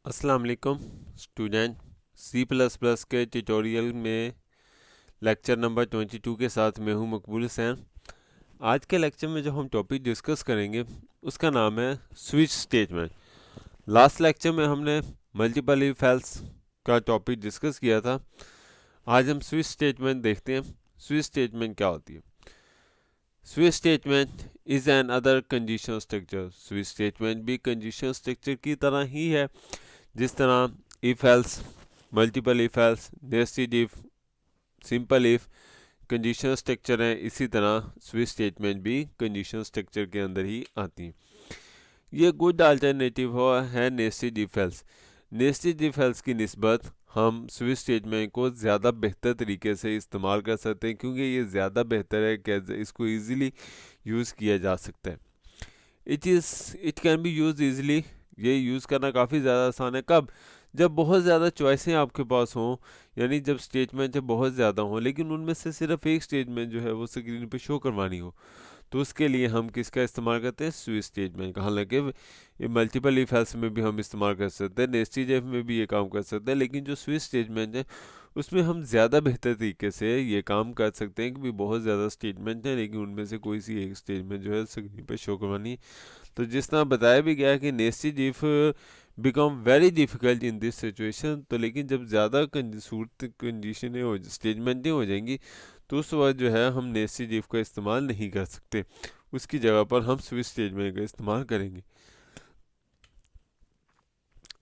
अस्सलाम वालेकुम student. C plus plus के ट्यूटोरियल में लेक्चर नंबर 22 के साथ मैं हूं मकबूल हुसैन। आज के लेक्चर में जो हम टॉपिक डिस्कस करेंगे उसका नाम है स्विच स्टेटमेंट। लास्ट लेक्चर में हमने मल्टीपल इफ एल्स का टॉपिक डिस्कस किया था। आज हम स्विच स्टेटमेंट देखते हैं। स्विच स्टेटमेंट क्या होती है? Switch statement is an other conditional structure. Switch statement भी कंडीशनल स्ट्रक्चर की तरह ही है, जिस तरह if else, multiple if else, nested if, simple if conditional structure हैं। इसी तरह स्विच स्टेटमेंट भी कंडीशनल स्ट्रक्चर के अंदर ही आती हैं। ये गुड अल्टरनेटिव है nested if else. Nested if else की निस्बत हम स्विच स्टेटमेंट को ज़्यादा बेहतर तरीके से इस्तेमाल कर सकते हैं, क्योंकि ये ज़्यादा बेहतर है कि इसको ईज़िली यूज़ किया जा सकता है। It can be use easily. ये यूज़ करना काफ़ी ज़्यादा आसान है। कब? जब बहुत ज़्यादा चॉइसें आपके पास हों, यानी जब स्टेटमेंट बहुत ज़्यादा हों लेकिन उनमें से सिर्फ एक स्टेटमेंट जो है वो स्क्रीन पे शो करवानी हो, तो उसके लिए हम किसका इस्तेमाल करते हैं? स्विच स्टेटमेंट का। हालांकि ये मल्टीपल इफ एल्स में भी हम इस्तेमाल कर सकते हैं, नेस्टेड इफ में भी ये काम कर सकते हैं, लेकिन जो स्विच स्टेटमेंट है उसमें हम ज़्यादा बेहतर तरीके से ये काम कर सकते हैं, क्योंकि बहुत ज़्यादा स्टेटमेंट है लेकिन उनमें से कोई सी एक स्टेटमेंट जो है स्क्रीन पर शो करवानी है। तो जिस तरह बताया भी गया है कि nested if become very difficult in this situation, तो लेकिन जब ज़्यादा सूरत कंडीशनें हो, स्टेटमेंटें हो जाएंगी, तो उस वक्त जो है हम नेस्टेड इफ का इस्तेमाल नहीं कर सकते। उसकी जगह पर हम स्विच स्टेटमेंट का इस्तेमाल करेंगे।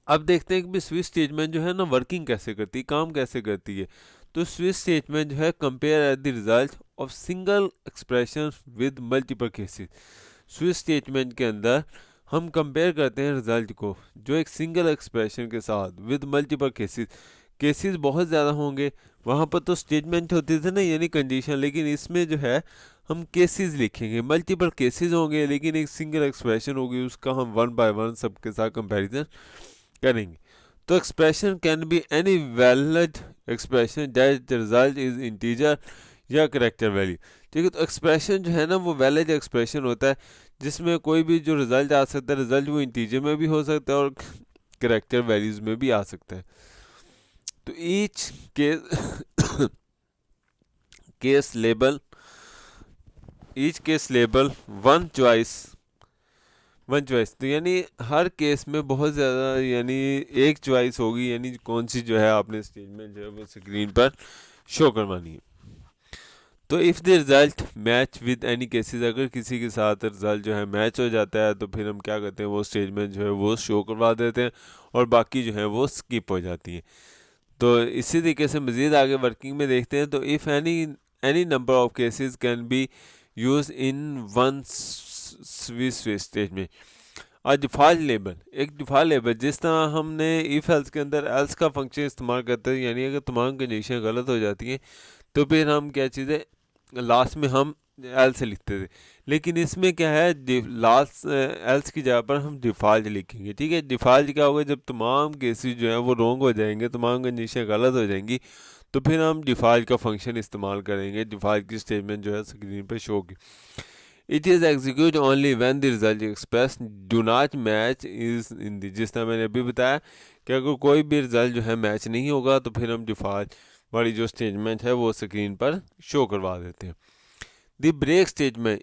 अब देखते हैं कि स्विच स्टेटमेंट जो है ना वर्किंग कैसे करती है, काम कैसे करती है। तो स्विच स्टेटमेंट जो है compare at the result of single expression with multiple cases. Switch statement के अंदर हम कंपेयर करते हैं रिजल्ट को जो एक सिंगल एक्सप्रेशन के साथ विद मल्टीपल केसेस। केसेस बहुत ज़्यादा होंगे, वहाँ पर तो स्टेटमेंट होते थे ना, यानी कंडीशन, लेकिन इसमें जो है हम केसेस लिखेंगे। मल्टीपल केसेस होंगे लेकिन एक सिंगल एक्सप्रेशन होगी, उसका हम वन बाय वन सबके साथ कंपैरिजन करेंगे। तो expression can be any valid expression that result is integer या करेक्टर वैल्यू। ठीक है, तो एक्सप्रेशन जो है ना वो वैलिड एक्सप्रेशन होता है जिसमें कोई भी जो रिजल्ट आ सकता है, रिजल्ट वो इंटीजर में भी हो सकता है और करेक्टर वैल्यूज में भी आ सकता है। तो each case case label each case label one choice. तो यानी हर केस में बहुत ज़्यादा, यानी एक चॉइस होगी, यानी कौन सी जो है आपने स्टेटमेंट जो है वो स्क्रीन पर शो करवानी है। तो if the result match with any cases, अगर किसी के साथ रिज़ल्ट जो है मैच हो जाता है तो फिर हम क्या करते हैं, वो स्टेटमेंट जो है वो शो करवा देते हैं और बाकी जो है वो स्किप हो जाती है। तो इसी तरीके से मज़ीद आगे वर्किंग में देखते हैं। तो if any any number of cases can be use in one switch statement. और डिफ़ॉल्ट लेबल, एक डिफ़ॉल्ट लेबल, जिस तरह हमने इफ़ एल्स के अंदर एल्स का फंक्शन इस्तेमाल करते हैं, यानी अगर तमाम कंडीशन गलत हो जाती हैं तो फिर हम क्या चीज़ें लास्ट में हम एल से लिखते थे। लेकिन इसमें क्या है, लास्ट एल्स की जगह पर हम डिफ़ॉल्ट लिखेंगे। ठीक है, डिफ़ॉल्ट क्या होगा, जब तमाम केसेस जो हैं वो रॉन्ग हो जाएंगे, तमाम कंडीशन गलत हो जाएंगी, तो फिर हम डिफ़ॉल्ट का फंक्शन इस्तेमाल करेंगे। डिफ़ॉल्ट की स्टेटमेंट जो है स्क्रीन पर शो होगी। It is execute only when the result express do not match is in the. जिस तरह मैंने अभी बताया कि अगर कोई भी रिजल्ट जो है मैच नहीं होगा तो फिर हम डिफ़ॉल्ट वाली जो स्टेटमेंट है वो स्क्रीन पर शो करवा देते हैं। The break statement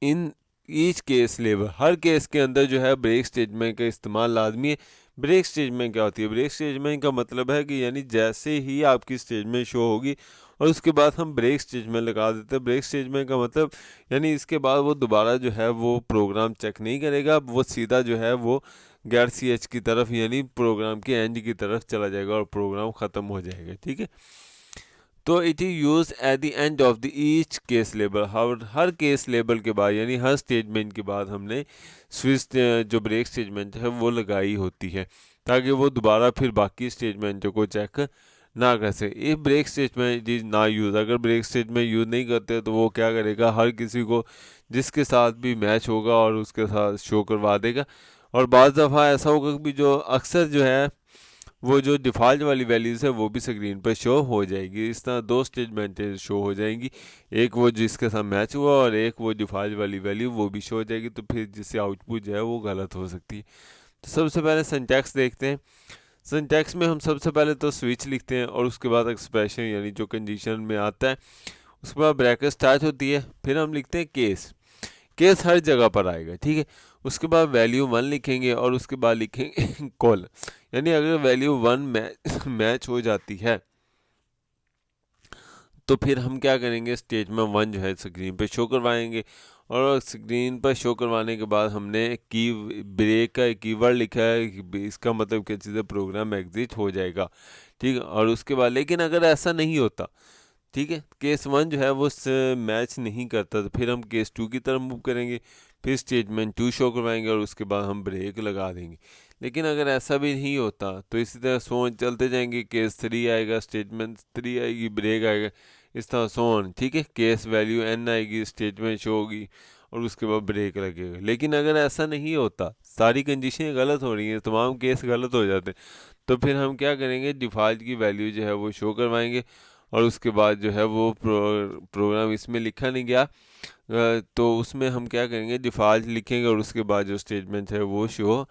in each case level, हर केस के अंदर जो है ब्रेक स्टेटमेंट का इस्तेमाल लाजमी है। ब्रेक स्टेटमेंट क्या होती है? ब्रेक स्टेटमेंट का मतलब है कि यानी जैसे ही आपकी स्टेटमेंट शो होगी और उसके बाद हम ब्रेक स्टेटमेंट लगा देते हैं। ब्रेक स्टेटमेंट का मतलब यानी इसके बाद वो दोबारा जो है वो प्रोग्राम चेक नहीं करेगा, वो सीधा जो है वो गैर सी एच की तरफ, यानी प्रोग्राम के एंड की तरफ चला जाएगा और प्रोग्राम ख़त्म हो जाएगा। ठीक है, तो it is use at the end of the each case label. Her case label के बाद, यानी हर स्टेटमेंट के बाद हमने स्विच जो ब्रेक स्टेटमेंट है वो लगाई होती है, ताकि वो दोबारा फिर बाकी स्टेटमेंटों को चेक ना कर सके। इफ ब्रेक स्टेटमेंट इज ना यूज, अगर ब्रेक स्टेटमेंट यूज नहीं करते तो वो क्या करेगा, हर किसी को जिसके साथ भी मैच होगा और उसके साथ शो करवा देगा। और बाज़ दफ़ा ऐसा होगा कि जो अक्सर जो है वो जो डिफ़ॉल्ट वाली वैल्यूज़ है वो भी स्क्रीन पर शो हो जाएगी। इस तरह दो स्टेटमेंटें शो हो जाएंगी, एक वो जिसके साथ मैच हुआ और एक वो डिफ़ॉल्ट वाली वैल्यू वो भी शो हो जाएगी। तो फिर जिससे आउटपुट जो है वो गलत हो सकती है। तो सबसे पहले सिंटैक्स देखते हैं। सिंटैक्स में हम सबसे पहले तो स्विच लिखते हैं और उसके बाद एक्सप्रेशन यानी जो कंडीशन में आता है उसके बाद ब्रैकेट स्टार्ट होती है, फिर हम लिखते हैं केस। केस हर जगह पर आएगा, ठीक है। उसके बाद वैल्यू 1 लिखेंगे और उसके बाद लिखेंगे कॉल, यानी अगर वैल्यू 1 मैच हो जाती है तो फिर हम क्या करेंगे, स्टेटमेंट 1 जो है स्क्रीन पे शो करवाएंगे। और स्क्रीन पर शो करवाने के बाद हमने की ब्रेक का कीवर्ड लिखा है, इसका मतलब क्या चीज़ है, प्रोग्राम एग्जिट हो जाएगा, ठीक है। और उसके बाद लेकिन अगर ऐसा नहीं होता, ठीक है, केस 1 जो है वो मैच नहीं करता, तो फिर हम केस 2 की तरफ मूव करेंगे, फिर स्टेटमेंट 2 शो करवाएंगे और उसके बाद हम ब्रेक लगा देंगे। लेकिन अगर ऐसा भी नहीं होता तो इसी तरह सोन चलते जाएंगे, केस 3 आएगा, स्टेटमेंट 3 आएगी, ब्रेक आएगा, इस तरह सोन, ठीक है। केस वैल्यू n आएगी, स्टेटमेंट शो होगी और उसके बाद ब्रेक लगेगा। लेकिन अगर ऐसा नहीं होता, सारी कंडीशनें गलत हो रही हैं, तमाम केस गलत हो जाते हैं, तो फिर हम क्या करेंगे, डिफ़ॉल्ट की वैल्यू जो है वो शो करवाएंगे और उसके बाद जो है वो प्रोग्राम इसमें लिखा नहीं गया तो उसमें हम क्या करेंगे, डिफ़ॉल्ट लिखेंगे और उसके बाद जो स्टेटमेंट है वो शो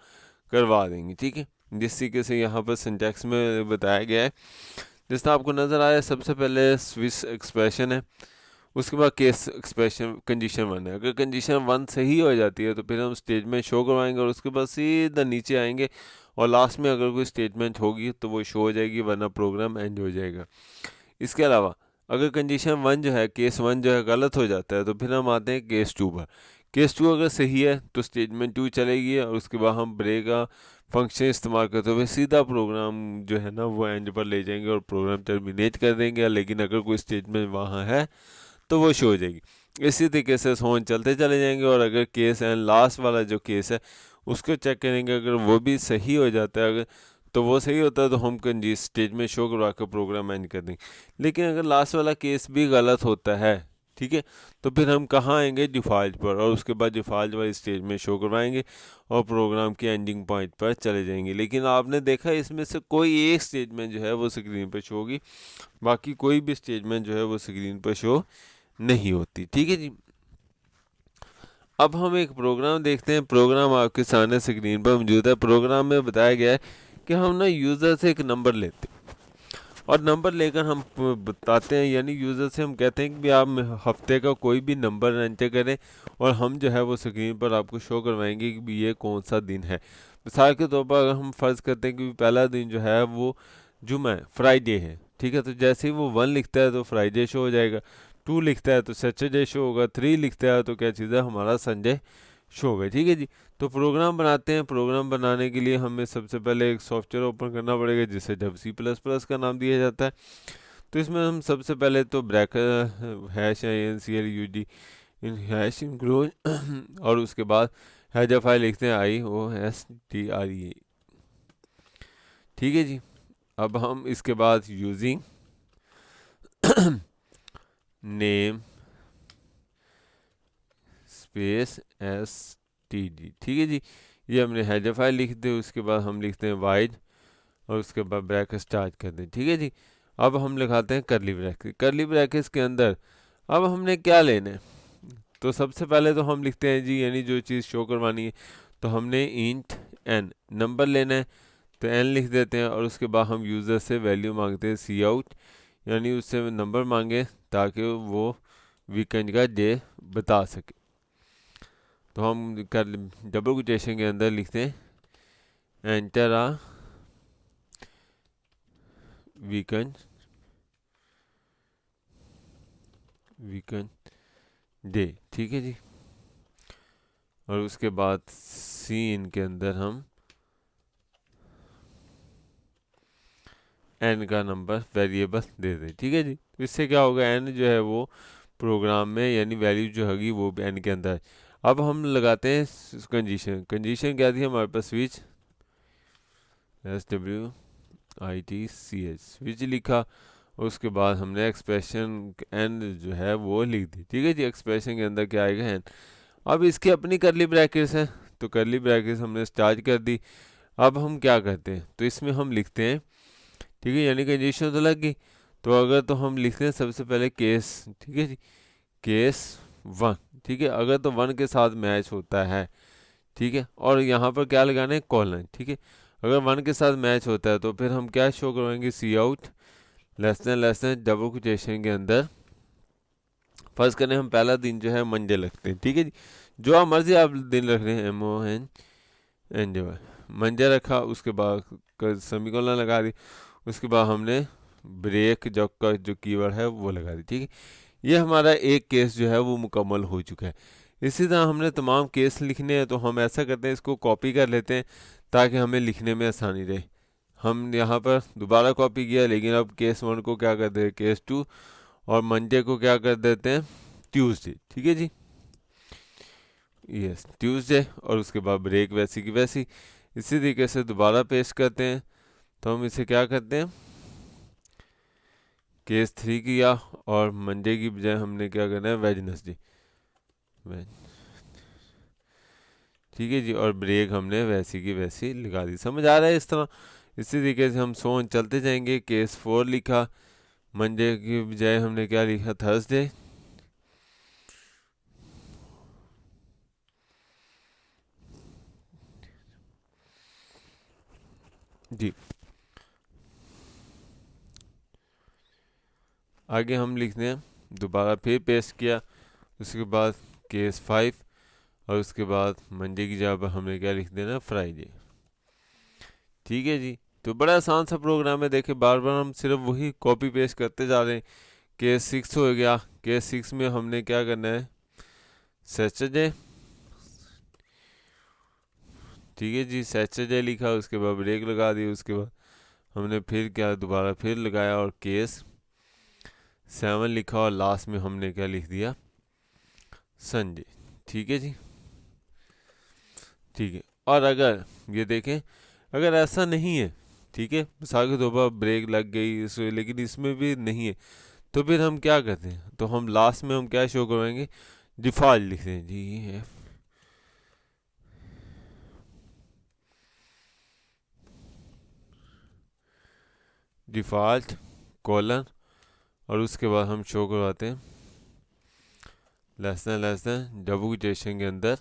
करवा देंगे, ठीक है। जिस तरीके से यहाँ पर सिंटैक्स में बताया गया है, जिस तरह आपको नज़र आया, सबसे पहले स्विच एक्सप्रेशन है, उसके बाद केस एक्सप्रेशन कंडीशन 1 है। अगर कंडीशन 1 सही हो जाती है तो फिर हम स्टेटमेंट शो करवाएंगे और उसके बाद सीधा नीचे आएंगे और लास्ट में अगर कोई स्टेटमेंट होगी तो वो शो हो जाएगी, वरना प्रोग्राम एंड हो जाएगा। इसके अलावा अगर कंडीशन 1 जो है, केस 1 जो है गलत हो जाता है तो फिर हम आते हैं केस 2 पर। केस 2 अगर सही है तो स्टेटमेंट 2 चलेगी और उसके बाद हम ब्रेक का फंक्शन इस्तेमाल करते हुए सीधा प्रोग्राम जो है ना वो एंड पर ले जाएंगे और प्रोग्राम टर्मिनेट कर देंगे। लेकिन अगर कोई स्टेटमेंट वहाँ है तो वो शो हो जाएगी। इसी तरीके से सोन चलते चले जाएंगे और अगर केस एंड लास्ट वाला जो केस है उसको चेक करेंगे, अगर वो भी सही हो जाता है, अगर तो वो सही होता है तो हम कंजी स्टेज में शो करवा कर प्रोग्राम एंड कर देंगे। लेकिन अगर लास्ट वाला केस भी गलत होता है, ठीक है, तो फिर हम कहाँ आएंगे, डिफ़ॉल्ट पर, और उसके बाद डिफ़ॉल्ट वाली स्टेज में शो करवाएंगे और प्रोग्राम के एंडिंग पॉइंट पर चले जाएंगे। लेकिन आपने देखा इसमें से कोई एक स्टेटमेंट जो है वो स्क्रीन पर शो होगी, बाकी कोई भी स्टेटमेंट जो है वो स्क्रीन पर शो नहीं होती, ठीक है जी। अब हम एक प्रोग्राम देखते हैं। प्रोग्राम आपके सामने स्क्रीन पर मौजूद है। प्रोग्राम में बताया गया है कि हम ना यूज़र से एक नंबर लेते हैं और नंबर लेकर हम बताते हैं, यानी यूज़र से हम कहते हैं कि भी आप हफ्ते का कोई भी नंबर एंटर करें और हम जो है वो स्क्रीन पर आपको शो करवाएंगे कि भी ये कौन सा दिन है। मिसाल के तौर पर अगर हम फ़र्ज़ करते हैं कि पहला दिन जो है वो जुम्मा है, फ्राइडे है, ठीक है, तो जैसे ही वो 1 लिखता है तो फ्राइडे शो हो जाएगा, 2 लिखता है तो सैटरडे शो होगा, 3 लिखता है तो क्या चीज़ है, हमारा संडे शो होगा, ठीक है जी। तो प्रोग्राम बनाते हैं। प्रोग्राम बनाने के लिए हमें सबसे पहले एक सॉफ्टवेयर ओपन करना पड़ेगा जिसे C++ का नाम दिया जाता है। तो इसमें हम सबसे पहले तो ब्रैकेट हैश include इन हैश इंक्लूड और उसके बाद हेडर फाइल लिखते हैं IOSTRE, ठीक है जी। अब हम इसके बाद यूजिंग नेम स्पेस STD, ठीक है जी, ये हमने हेडर फाइल लिख दी। उसके बाद हम लिखते हैं वाइड और उसके बाद ब्रैकेट स्टार्ट कर दें, ठीक है जी। अब हम लिखाते हैं करली ब्रैकेट। करली ब्रैकेट्स के अंदर अब हमने क्या लेना है, तो सबसे पहले तो हम लिखते हैं जी, यानी जो चीज़ शो करवानी है, तो हमने इंट n नंबर लेना है, तो n लिख देते हैं और उसके बाद हम यूज़र से वैल्यू मांगते हैं सी आउट, यानी उससे नंबर मांगे ताकि वो वीकेंड का डे बता सके। तो हम कर डबल कोटेशन के अंदर लिखते हैं एंटर आ वीकेंड डे, ठीक है जी। और उसके बाद सीन के अंदर हम एन का नंबर वेरिएबल दे दें, ठीक है जी। तो इससे क्या होगा, एन जो है वो प्रोग्राम में यानी वैल्यू जो होगी वो एन के अंदर। अब हम लगाते हैं कंडीशन। कंडीशन क्या थी हमारे पास, स्विच SWITCH स्विच लिखा और उसके बाद हमने एक्सप्रेशन एन जो है वो लिख दी, ठीक है जी। एक्सप्रेशन के अंदर क्या आएगा, एन। अब इसकी अपनी करली ब्रैकेट्स है, तो करली ब्रैकेट्स हमने स्टार्ट कर दी। अब हम क्या करते हैं, तो इसमें हम लिखते हैं, ठीक है, यानी कंडीशन तो लग गई। तो अगर तो हम लिखते हैं सबसे पहले केस, ठीक है जी, केस 1, ठीक है। अगर तो 1 के साथ मैच होता है, ठीक है। और यहाँ पर क्या लगाना है, कॉलन, ठीक है। अगर 1 के साथ मैच होता है तो फिर हम क्या शो करवाएंगे, cout less than double quotation के अंदर। फर्ज करें हम पहला दिन जो है मंडे लगते हैं, ठीक है जी। जो आप मर्जी आप दिन रख रहे हैं, MON मंडे रखा, उसके बाद सेमीकोलन लगा दी, उसके बाद हमने ब्रेक जॉब का जो कीवर्ड है वो लगा दी, ठीक है। ये हमारा एक केस जो है वो मुकम्मल हो चुका है। इसी तरह हमने तमाम केस लिखने हैं, तो हम ऐसा करते हैं, इसको कॉपी कर लेते हैं ताकि हमें लिखने में आसानी रहे। हम यहाँ पर दोबारा कॉपी किया, लेकिन अब केस 1 को क्या करते हैं, केस 2, और मंडे को क्या कर देते हैं, ट्यूसडे, ठीक है जी। यस, ट्यूसडे, और उसके बाद ब्रेक वैसी की वैसी। इसी तरीके से दोबारा पेश करते हैं, तो हम इसे क्या करते हैं, केस 3 किया, और मंडे की बजाय हमने क्या करना है, वेडनेसडे, ठीक है जी। और ब्रेक हमने वैसी की वैसी लगा दी। समझ आ रहा है इस तरह। इसी तरीके से हम सोन चलते जाएंगे। केस 4 लिखा, मंडे की बजाय हमने क्या लिखा, थर्सडे, जी। आगे हम लिखते हैं, दोबारा फिर पेस्ट किया, उसके बाद केस 5, और उसके बाद मंडे की जगह पर हमने क्या लिख देना, फ्राइडे, ठीक है जी। तो बड़ा आसान सा प्रोग्राम है। देखिए बार बार हम सिर्फ वही कॉपी पेस्ट करते जा रहे हैं। केस 6 हो गया, केस 6 में हमने क्या करना है, सैटरडे, ठीक है जी, सैटरडे लिखा, उसके बाद ब्रेक लगा दी, उसके बाद हमने फिर क्या दोबारा फिर लगाया, और केस 7 लिखा, और लास्ट में हमने क्या लिख दिया, संडे, ठीक है जी, ठीक है। और अगर ये देखें, अगर ऐसा नहीं है, ठीक है, मिसाल के तौर पर ब्रेक लग गई लेकिन इसमें भी नहीं है, तो फिर हम क्या करते हैं, तो हम लास्ट में हम क्या शो करवाएंगे, डिफॉल्ट लिखते हैं, डिफॉल्ट कॉलन, और उसके बाद हम शो करवाते हैं लेस देन डबल कोटेशन के अंदर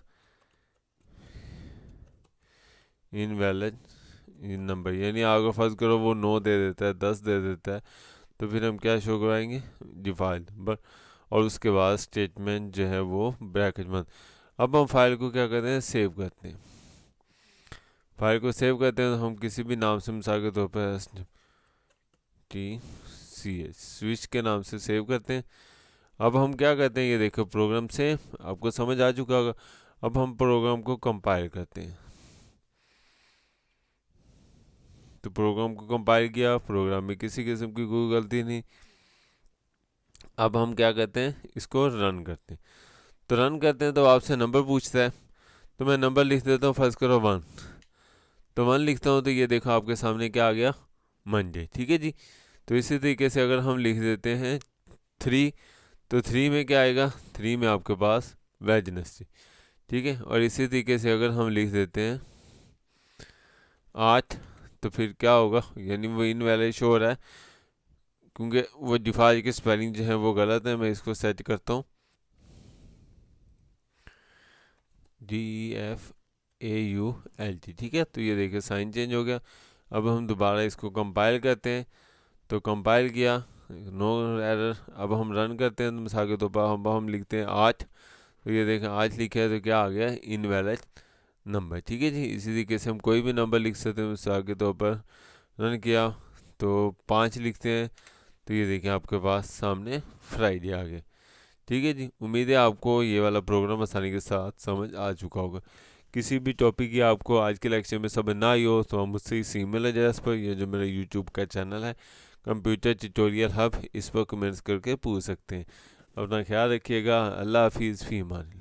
इनवैलिड नंबर, यानी अगर फर्ज करो वो 9 दे देता है, 10 दे देता है, तो फिर हम क्या शो करवाएंगे, डिफॉल्ट नंबर, और उसके बाद स्टेटमेंट जो है वो ब्रैकेट बंद। अब हम फाइल को क्या करते हैं, सेव करते हैं। फाइल को सेव करते हैं, तो हम किसी भी नाम से, मिसाल के तौर पर TCH स्विच के नाम से सेव करते हैं। अब हम क्या करते हैं, ये देखो प्रोग्राम से आपको समझ आ चुका होगा। अब हम प्रोग्राम को कंपाइल करते हैं। तो प्रोग्राम को कंपाइल किया, प्रोग्राम में किसी किस्म की कोई गलती नहीं। अब हम क्या करते हैं, इसको रन करते हैं। तो रन करते हैं तो आपसे नंबर पूछता है, तो मैं नंबर लिख देता हूँ, फर्स्ट करो 1, तो 1 लिखता हूँ, तो ये देखो आपके सामने क्या आ गया, मंडे, ठीक है जी। तो इसी तरीके से अगर हम लिख देते हैं 3, तो 3 में क्या आएगा, 3 में आपके पास वेडनेसडे, ठीक है। और इसी तरीके से अगर हम लिख देते हैं 8, तो फिर क्या होगा, यानी वो इनवैलिड शो हो रहा है, क्योंकि वो डिफॉल्ट की स्पेलिंग जो है वो गलत है। मैं इसको सेट करता हूँ, DEFAULT, ठीक है। तो ये देखिए साइन चेंज हो गया। अब हम दोबारा इसको कंपाइल करते हैं, तो कंपाइल किया, नो एरर। अब हम रन करते हैं, तो मिसाल के तौर पर हम लिखते हैं 8, तो ये देखें 8 लिखे है, तो क्या आ गया, इनवैलिड नंबर, ठीक है जी। इसी तरीके से हम कोई भी नंबर लिख सकते हैं। मिसाल के तौर पर रन किया तो 5 लिखते हैं, तो ये देखिए आपके पास सामने फ्राइडे आ गया, ठीक है जी। उम्मीद है आपको ये वाला प्रोग्राम आसानी के साथ समझ आ चुका होगा। किसी भी टॉपिक की आपको आज के लेक्चर में समझ ना आई हो, तो हम मुझसे इस ईमेल एड्रेस पर, ये जो मेरा यूट्यूब का चैनल है कंप्यूटर ट्यूटोरियल हब, इस पर कमेंट्स करके पूछ सकते हैं। अपना ख्याल रखिएगा। अल्लाह हाफिज़, फी अमान।